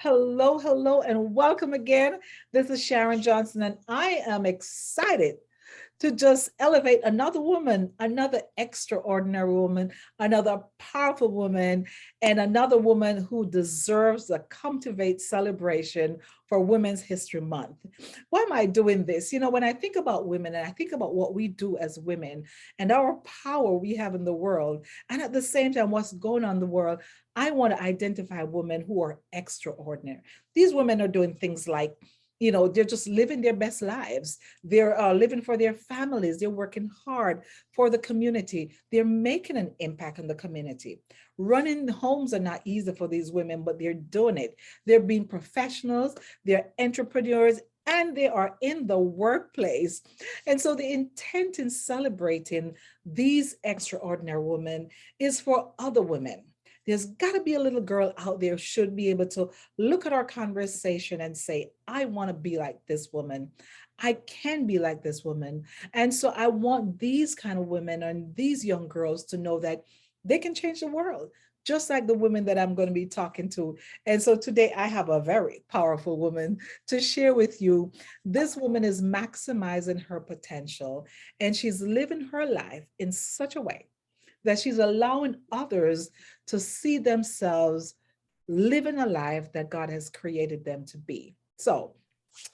Hello, hello, and welcome again. This is Sharon Johnson, and I am excited to just elevate another woman, another extraordinary woman, another powerful woman, and another woman who deserves a Comtivate celebration for Women's History Month. Why am I doing this? When I think about women and I think about what we do as women and our power we have in the world, and at the same time, what's going on in the world, I want to identify women who are extraordinary. These women are doing things like, they're just living their best lives. They're living for their families. They're working hard for the community. They're making an impact on the community. Running homes are not easy for these women, but they're doing it. They're being professionals, they're entrepreneurs, and they are in the workplace. And so the intent in celebrating these extraordinary women is for other women. There's got to be a little girl out there should be able to look at our conversation and say, I want to be like this woman. I can be like this woman. And so I want these kind of women and these young girls to know that they can change the world, just like the women that I'm going to be talking to. And so today I have a very powerful woman to share with you. This woman is maximizing her potential and she's living her life in such a way that she's allowing others to see themselves living a life that God has created them to be. So,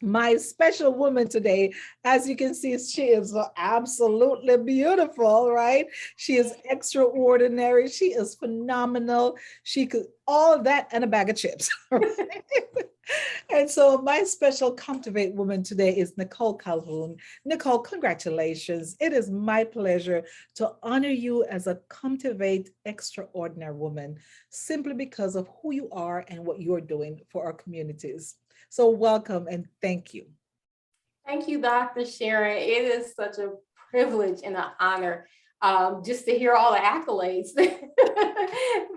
my special woman today, as you can see, she is absolutely beautiful, right? She is extraordinary. She is phenomenal. She could all of that and a bag of chips. Right? And so my special Comtivate woman today is Nicole Calhoun. Nicole, congratulations. It is my pleasure to honor you as a Comtivate extraordinary woman simply because of who you are and what you're doing for our communities. So welcome and thank you. Thank you, Dr. Sharon. It is such a privilege and an honor just to hear all the accolades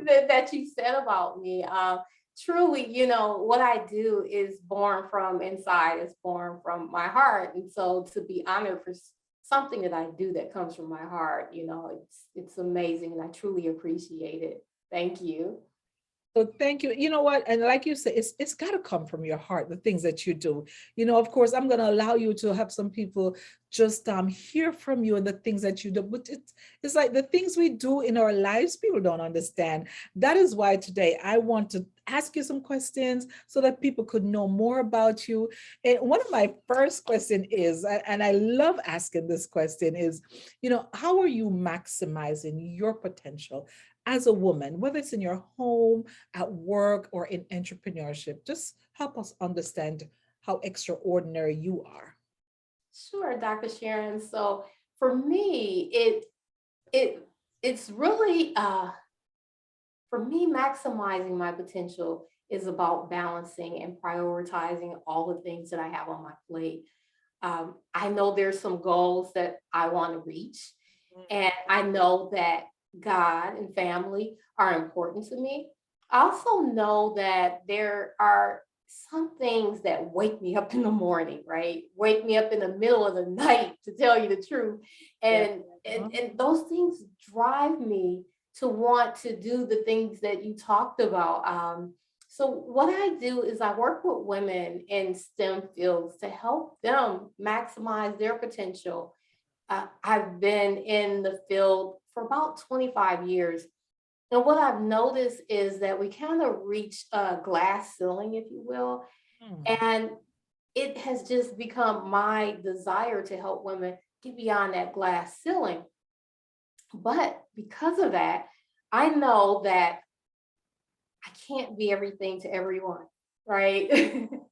that you said about me. Truly, what I do is born from inside, it's born from my heart. And so to be honored for something that I do that comes from my heart, it's amazing and I truly appreciate it. Thank you. So thank you. You know what? And like you said, it's got to come from your heart, the things that you do. Of course, I'm going to allow you to have some people just hear from you and the things that you do. But it's like the things we do in our lives, people don't understand. That is why today I want to ask you some questions so that people could know more about you. And one of my first question is, and I love asking this question is, how are you maximizing your potential as a woman, whether it's in your home, at work, or in entrepreneurship? Just help us understand how extraordinary you are. Sure, Dr. Sharon. So for me, it it's really for me, maximizing my potential is about balancing and prioritizing all the things that I have on my plate. I know there's some goals that I want to reach, and I know that God and family are important to me. I also know that there are some things that wake me up in the morning, right? Wake me up in the middle of the night, to tell you the truth. Yeah. And those things drive me to want to do the things that you talked about. So what I do is I work with women in STEM fields to help them maximize their potential. I've been in the field for about 25 years. And what I've noticed is that we kind of reach a glass ceiling, if you will. Hmm. And it has just become my desire to help women get beyond that glass ceiling. But because of that, I know that I can't be everything to everyone, right?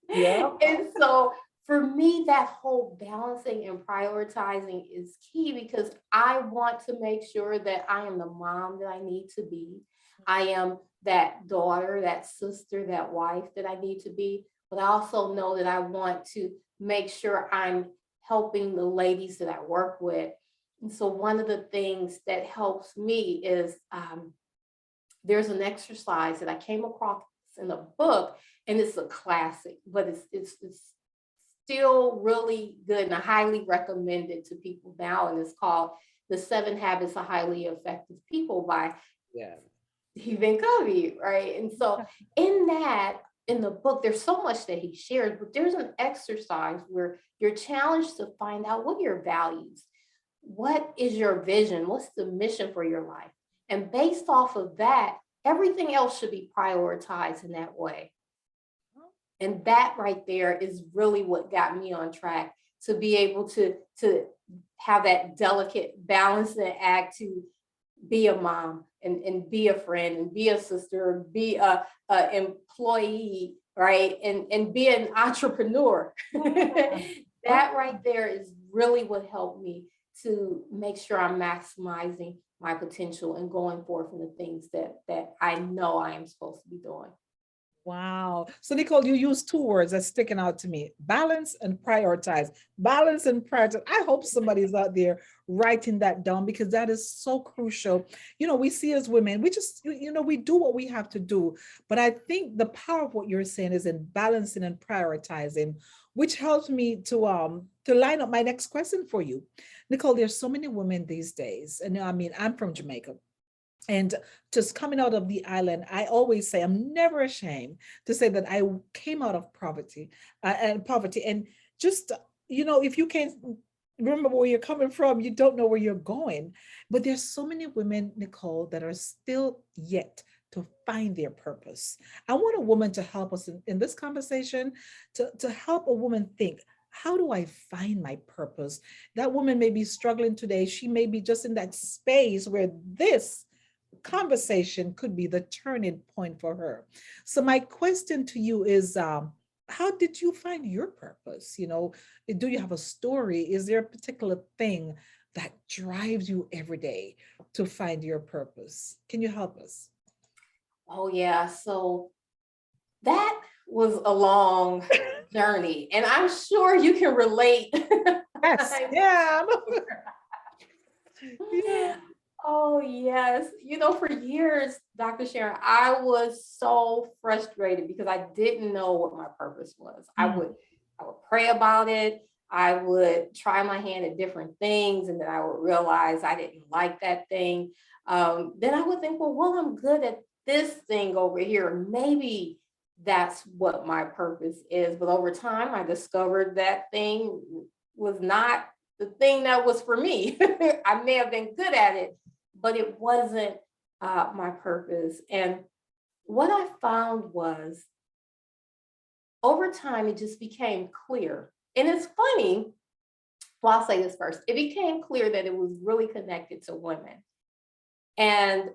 Yeah. And so for me, that whole balancing and prioritizing is key because I want to make sure that I am the mom that I need to be. I am that daughter, that sister, that wife that I need to be. But I also know that I want to make sure I'm helping the ladies that I work with. And so one of the things that helps me is there's an exercise that I came across in a book, and it's a classic, but it's still really good, and I highly recommend it to people now. And it's called The Seven Habits of Highly Effective People by Yeah. Stephen Covey, right? And so in that, in the book, there's so much that he shares, but there's an exercise where you're challenged to find out what are your values, what is your vision, what's the mission for your life. And based off of that, everything else should be prioritized in that way. And that right there is really what got me on track to be able to have that delicate balancing act to be a mom and be a friend and be a sister, be a employee, right? And be an entrepreneur. That right there is really what helped me to make sure I'm maximizing my potential and going forth in the things that I know I am supposed to be doing. Wow. So Nicole, you use two words that's sticking out to me: balance and prioritize. Balance and prioritize. I hope somebody's out there writing that down, because that is so crucial. We see as women, we just, we do what we have to do. But I think the power of what you're saying is in balancing and prioritizing, which helps me to line up my next question for you. Nicole, there's so many women these days. And I mean, I'm from Jamaica. And just coming out of the island, I always say I'm never ashamed to say that I came out of poverty. And just, if you can't remember where you're coming from, you don't know where you're going. But there's so many women, Nicole, that are still yet to find their purpose. I want a woman to help us in this conversation, to help a woman think, how do I find my purpose? That woman may be struggling today. She may be just in that space where this conversation could be the turning point for her. So my question to you is, how did you find your purpose? Do you have a story? Is there a particular thing that drives you every day to find your purpose? Can you help us? Oh yeah, so that was a long journey, and I'm sure you can relate. Yes. Yeah. Yeah. Oh, yes. For years, Dr. Sharon, I was so frustrated because I didn't know what my purpose was. Mm. I would pray about it. I would try my hand at different things, and then I would realize I didn't like that thing. Then I would think, well, I'm good at this thing over here. Maybe that's what my purpose is. But over time, I discovered that thing was not the thing that was for me. I may have been good at it, but it wasn't my purpose. And what I found was over time, it just became clear. And it's funny, well, I'll say this first. It became clear that it was really connected to women. And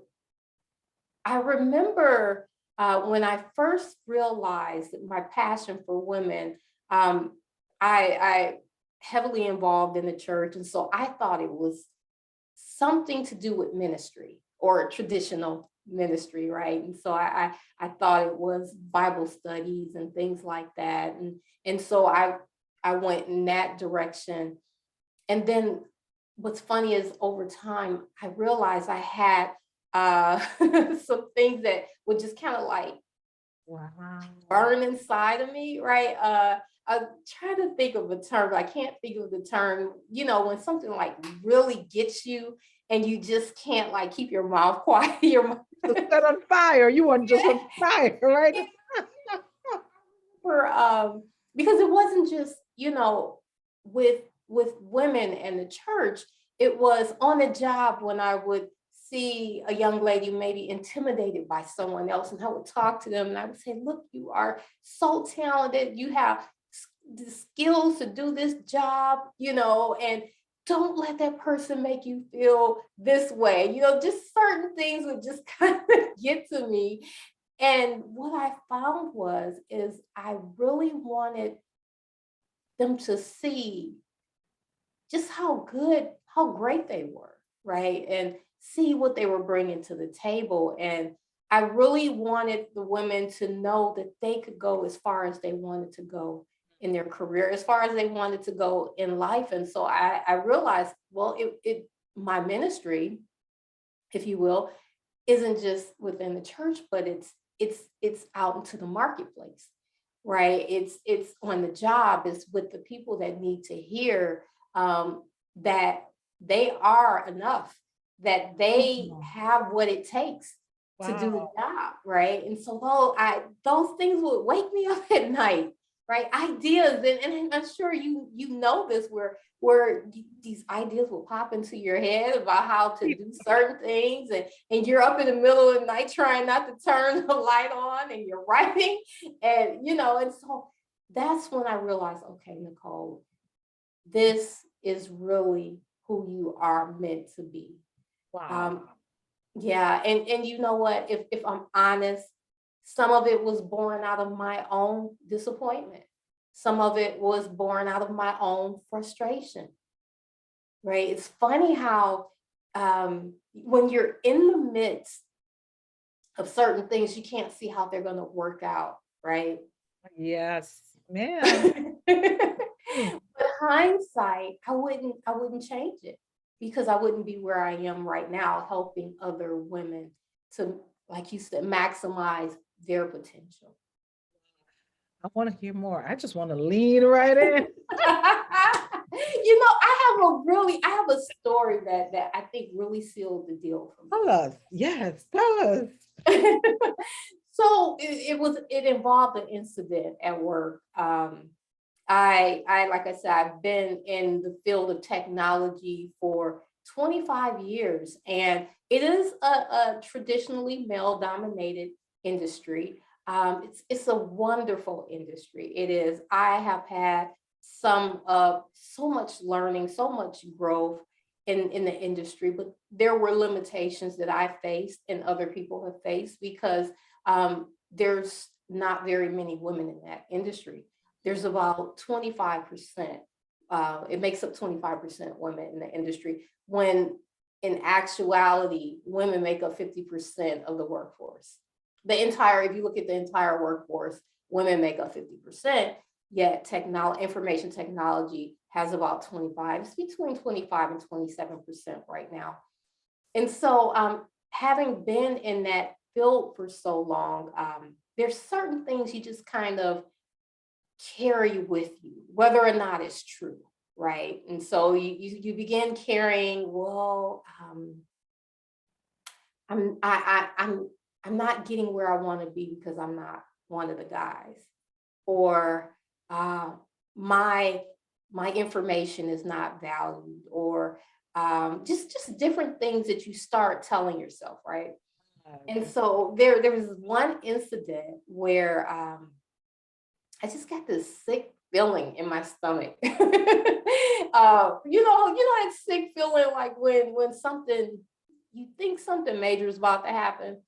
I remember when I first realized that my passion for women, I heavily involved in the church. And so I thought it was something to do with ministry or traditional ministry, right? And so I thought it was Bible studies and things like that. And so I went in that direction. And then what's funny is over time, I realized I had some things that would just kind of like Wow. burn inside of me, right? I'm trying to think of a term, but I can't think of the term, when something like really gets you and you just can't like keep your mouth quiet. Set on fire. You weren't just on fire, right? For because it wasn't just, with women and the church, it was on the job when I would see a young lady maybe intimidated by someone else, and I would talk to them and I would say, look, you are so talented, you have the skills to do this job, and don't let that person make you feel this way. Just certain things would just kind of get to me. And what I found is I really wanted them to see just how great they were, right? And see what they were bringing to the table. And I really wanted the women to know that they could go as far as they wanted to go in their career, as far as they wanted to go in life. And so I realized, well, my ministry, if you will, isn't just within the church, but it's out into the marketplace, right? It's on the job, it's with the people that need to hear that they are enough, that they have what it takes to do the Wow. job, right? And so those things would wake me up at night, right? Ideas, and I'm sure you know this, where these ideas will pop into your head about how to do certain things, and you're up in the middle of the night trying not to turn the light on, and you're writing, and and so that's when I realized, okay, Nicole, this is really who you are meant to be. Wow. Um, yeah, and you know what? If I'm honest, some of it was born out of my own disappointment. Some of it was born out of my own frustration, right? It's funny how when you're in the midst of certain things, you can't see how they're going to work out, right? Yes, ma'am. Mm. But hindsight, I wouldn't change it because I wouldn't be where I am right now, helping other women to, like you said, maximize their potential. I want to hear more. I just want to lean right in. I have a story that I think really sealed the deal for Tell us. Yes, tell us. me. So it involved an incident at work. I like I said, I've been in the field of technology for 25 years, and it is a traditionally male dominated industry. It's a wonderful industry. It is. I have had so much learning, so much growth in the industry, but there were limitations that I faced and other people have faced because there's not very many women in that industry. There's about 25%. It makes up 25% women in the industry, when in actuality, women make up 50% of the workforce. If you look at the entire workforce, women make up 50%, yet information technology has about 25, it's between 25 and 27% right now. And so, having been in that field for so long, there's certain things you just kind of carry with you, whether or not it's true, right? And so you begin carrying, well, I'm not getting where I want to be because I'm not one of the guys, or uh, my my information is not valued, or just different things that you start telling yourself, right? And so there was one incident where I just got this sick feeling in my stomach. That sick feeling like when something, you think something major is about to happen.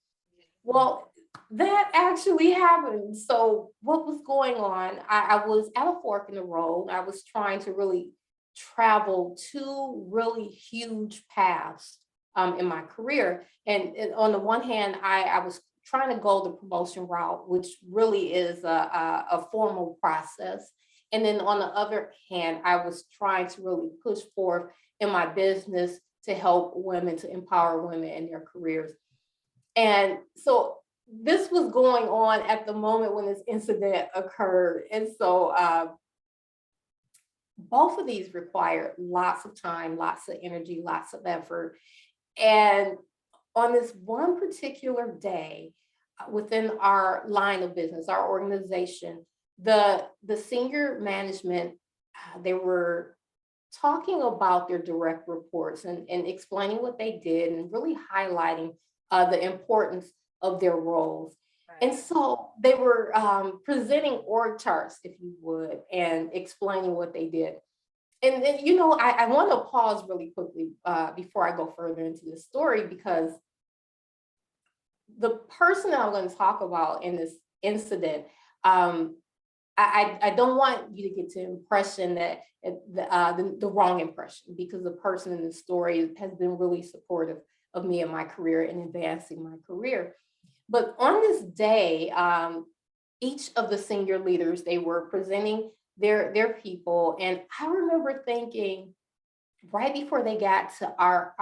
Well, that actually happened. So what was going on? I was at a fork in the road. I was trying to really travel two really huge paths in my career. And on the one hand, I was trying to go the promotion route, which really is a formal process. And then on the other hand, I was trying to really push forth in my business to help women, to empower women in their careers. And so this was going on at the moment when this incident occurred. And so both of these require lots of time, lots of energy, lots of effort. And on this one particular day, within our line of business, our organization, the senior management, they were talking about their direct reports and explaining what they did and really highlighting the importance of their roles. And so they were presenting org charts, if you would, and explaining what they did. And then, I want to pause really quickly before I go further into this story, because the person that I'm going to talk about in this incident, I don't want you to get the impression that the wrong impression, because the person in the story has been really supportive of me and my career and advancing my career. But on this day, each of the senior leaders, they were presenting their people, and I remember thinking, right before they got to our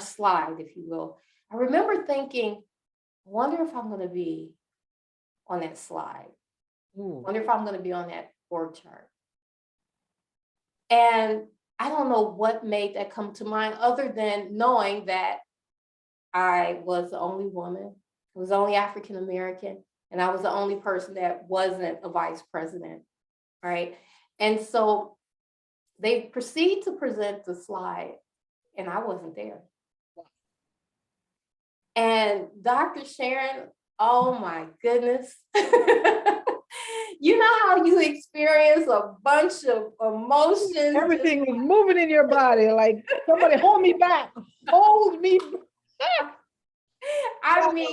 slide, if you will, I remember thinking, I wonder if I'm going to be on that slide. Ooh. Wonder if I'm going to be on that org chart. And I don't know what made that come to mind, other than knowing that I was the only woman, I was only African American, and I was the only person that wasn't a vice president, right? And so they proceed to present the slide, and I wasn't there. And Dr. Sharon, oh my goodness. You know how you experience a bunch of emotions. Everything was moving in your body, like somebody hold me back, hold me back. I mean,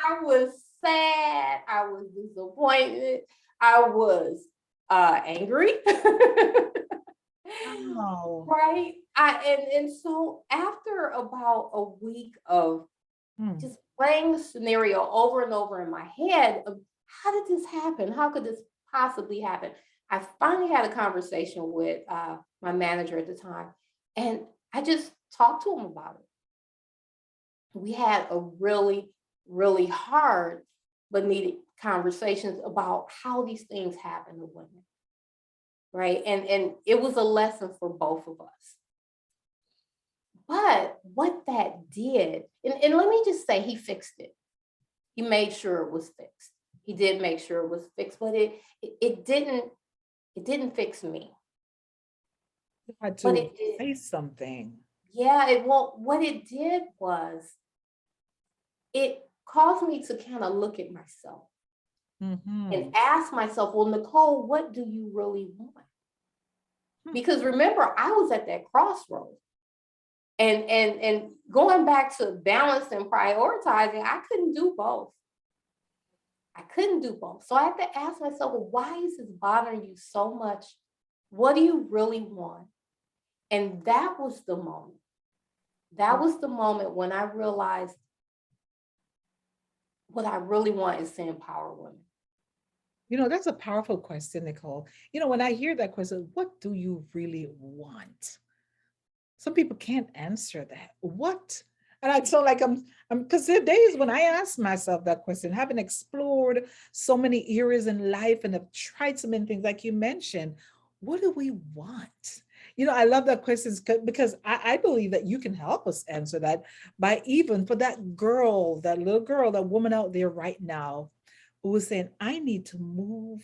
I was sad, I was disappointed, I was angry. Wow. Right? And so after about a week of just playing the scenario over and over in my head of how did this happen? How could this possibly happen? I finally had a conversation with my manager at the time, and I just talked to him about it. We had a really, really hard but needed conversations about how these things happen to women, right? And it was a lesson for both of us. But what that did, and let me just say, he fixed it. He made sure it was fixed. He did make sure it was fixed, but it didn't fix me. You had But to it did. say something. Yeah, what it did was it caused me to kind of look at myself and ask myself, well, Nicole, what do you really want? Because remember, I was at that crossroad. And going back to balance and prioritizing, I couldn't do both. I couldn't do both. So I had to ask myself, well, why is this bothering you so much? What do you really want? And that was the moment. That was the moment when I realized what I really want is to empower women. You know, that's a powerful question, Nicole. You know, when I hear that question, what do you really want? Some people can't answer that. What? And I feel like I'm because there are days when I ask myself that question, having explored so many areas in life and have tried so many things, like you mentioned, what do we want? You know, I love that question because I believe that you can help us answer that by even for that girl, that little girl, that woman out there right now who is saying, I need to move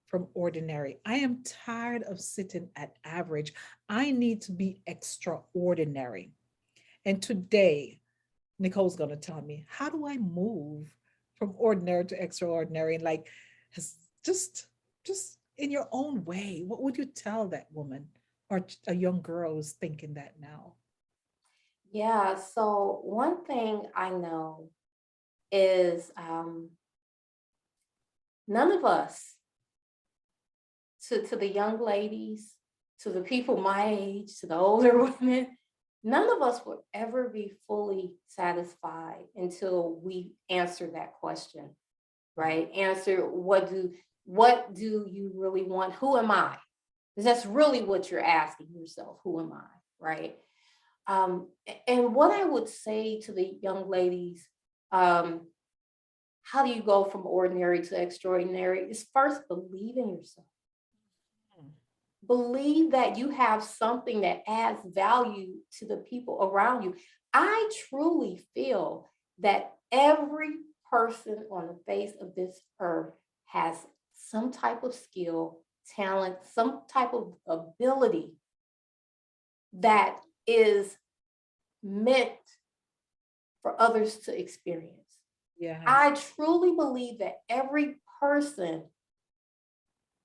from ordinary. I am tired of sitting at average. I need to be extraordinary. And today, Nicole's going to tell me, how do I move from ordinary to extraordinary? And like, just, just in your own way, what would you tell that woman or a young girl who's thinking that now? Yeah, so one thing I know is none of us, to the young ladies, to the people my age, to the older women, none of us will ever be fully satisfied until we answer that question, right? Answer what do you really want? Who am I? Because that's really what you're asking yourself. Who am I? Right? And what I would say to the young ladies, how do you go from ordinary to extraordinary? Is first believe in yourself. Believe that you have something that adds value to the people around you. I truly feel that every person on the face of this earth has some type of skill, talent, some type of ability that is meant for others to experience. Yeah. I truly believe that every person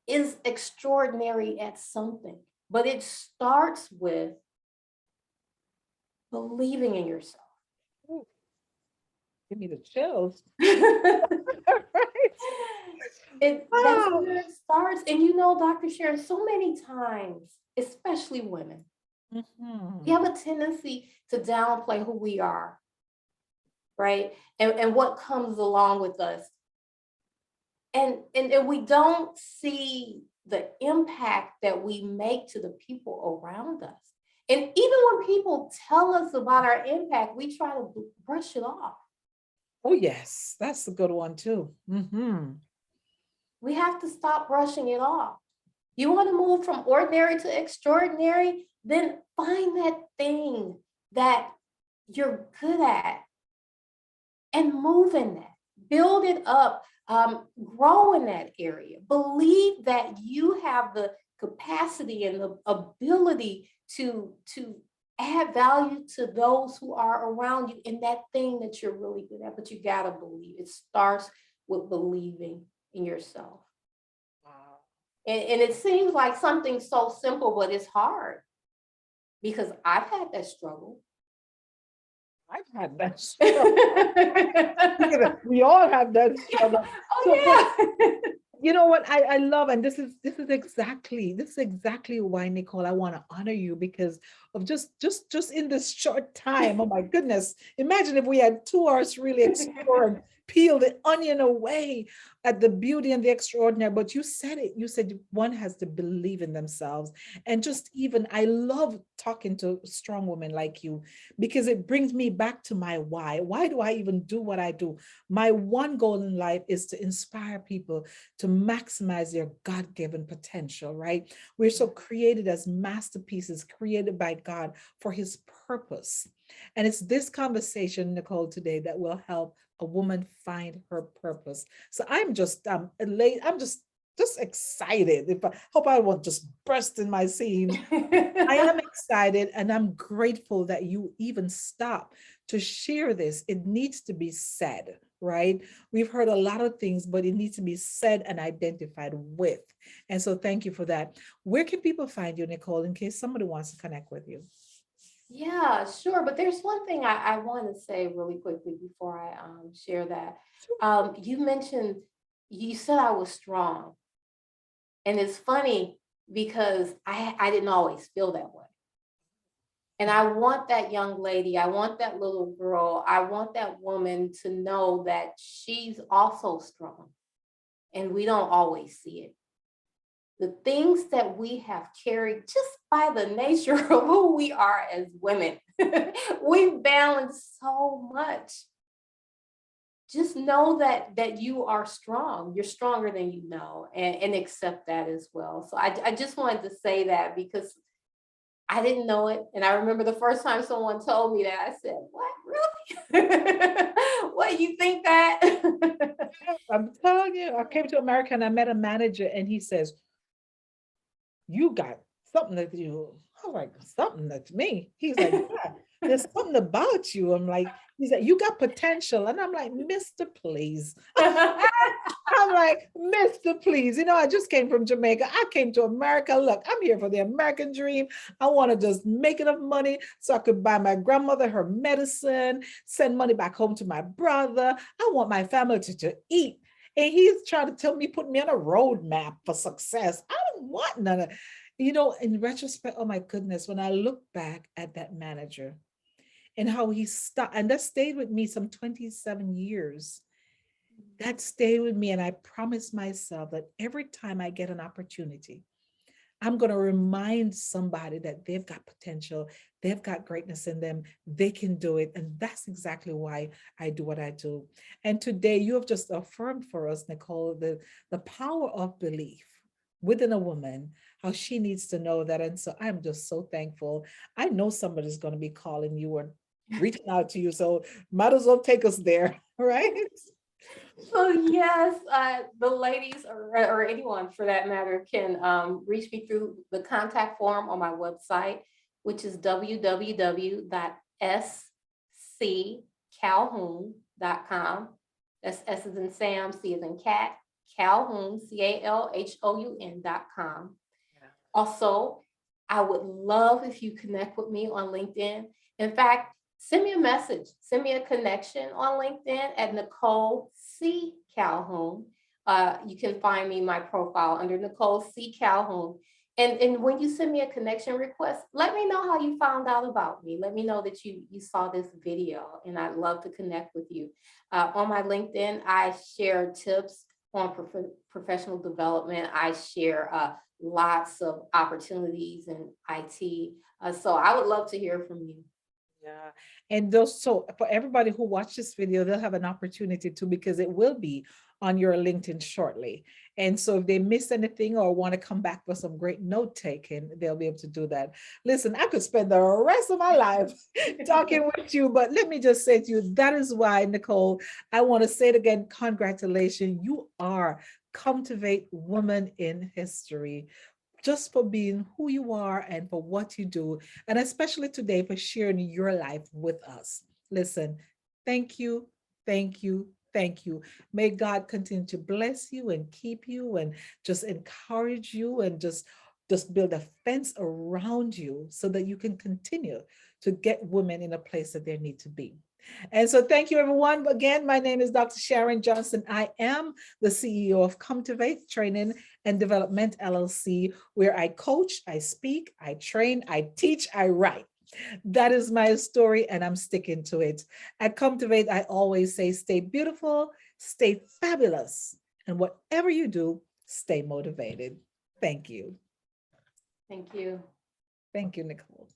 is extraordinary at something, but it starts with believing in yourself. Ooh, give me the chills. That's Wow. where it starts. And you know, Dr. Sharon, so many times, especially women, we Mhm. have a tendency to downplay who we are, right? And what comes along with us. And we don't see the impact that we make to the people around us. And even when people tell us about our impact, we try to brush it off. Oh, yes, that's a good one too. We have to stop brushing it off. You want to move from ordinary to extraordinary? Then find that thing that you're good at, and move in that, build it up, grow in that area. Believe that you have the capacity and the ability to add value to those who are around you in that thing that you're really good at. But you got to believe. It starts with believing in yourself. Wow. And it seems like something so simple, but it's hard because I've had that struggle. I've had that struggle. We all have that struggle. So, but Oh yeah. you know what I love, and this is exactly why, Nicole, I want to honor you because of just in this short time. Oh my goodness. Imagine if we had 2 hours to really explore and peel the onion away at the beauty and the extraordinary. But you said it, you said one has to believe in themselves. And just even, I love talking to strong women like you because it brings me back to my why. Why do I even do what I do? My one goal in life is to inspire people to maximize their God-given potential, right? We're so created as masterpieces, created by God for his purpose. And it's this conversation, Nicole, today that will help a woman find her purpose. So I'm just elated. I'm just excited. If I hope I won't just burst in my seams. I am excited and I'm grateful that you even stop to share this. It needs to be said, right? We've heard a lot of things, but it needs to be said and identified with. And so thank you for that. Where can people find you, Nicole, in case somebody wants to connect with you? Yeah, sure. But there's one thing I want to say really quickly before I share that. You mentioned, you said I was strong. And it's funny because I didn't always feel that way. And I want that young lady, I want that little girl, I want that woman to know that she's also strong. And we don't always see it. The things that we have carried just by the nature of who we are as women, we balance so much. Just know that you are strong. You're stronger than you know, and accept that as well. So I just wanted to say that because I didn't know it. And I remember the first time someone told me that, I said, what, really? What, you think that? I'm telling you, I came to America and I met a manager and he says, you got something that you, I was like, something that's me. He's like, yeah, there's something about you. I'm like, he's like, you got potential. And I'm like, Mr. Please. I'm like, Mr. Please, I just came from Jamaica. I came to America. Look, I'm here for the American dream. I want to just make enough money so I could buy my grandmother her medicine, send money back home to my brother. I want my family to eat. And he's trying to tell me, put me on a roadmap for success. I don't want none of, in retrospect, oh my goodness, when I look back at that manager and how he stopped, and that stayed with me some 27 years. That stayed with me. And I promised myself that every time I get an opportunity, I'm going to remind somebody that they've got potential, they've got greatness in them, they can do it. And that's exactly why I do what I do. And today you have just affirmed for us, Nicole, the power of belief within a woman, how she needs to know that. And so I'm just so thankful. I know somebody's going to be calling you or reaching out to you. So might as well take us there, right? So yes, the ladies or anyone for that matter can reach me through the contact form on my website, which is www.sccalhoun.com. That's S as in Sam, C as in cat, Calhoun, CALHOUN.com. Also, I would love if you connect with me on LinkedIn. In fact, send me a message, send me a connection on LinkedIn at Nicole C. Calhoun. You can find me my profile under Nicole C. Calhoun. And when you send me a connection request, let me know how you found out about me. Let me know that you saw this video, and I'd love to connect with you. On my LinkedIn, I share tips on professional development. I share lots of opportunities in IT. So I would love to hear from you. Yeah. And those, so for everybody who watched this video, they'll have an opportunity to, because it will be on your LinkedIn shortly. And so if they miss anything or want to come back for some great note taking, they'll be able to do that. Listen, I could spend the rest of my life talking with you, but let me just say to you, that is why, Nicole, I want to say it again, congratulations. You are Comtivate Woman in History, just for being who you are and for what you do, and especially today for sharing your life with us. Listen, thank you, thank you, thank you. May God continue to bless you and keep you and just encourage you and just build a fence around you so that you can continue to get women in a place that they need to be. And so thank you, everyone. Again, my name is Dr. Sharon Johnson. I am the CEO of Comtivate Training and Development LLC, where I coach, I speak, I train, I teach, I write. That is my story, and I'm sticking to it. At Comtivate, I always say, stay beautiful, stay fabulous, and whatever you do, stay motivated. Thank you. Thank you. Thank you, Nicole.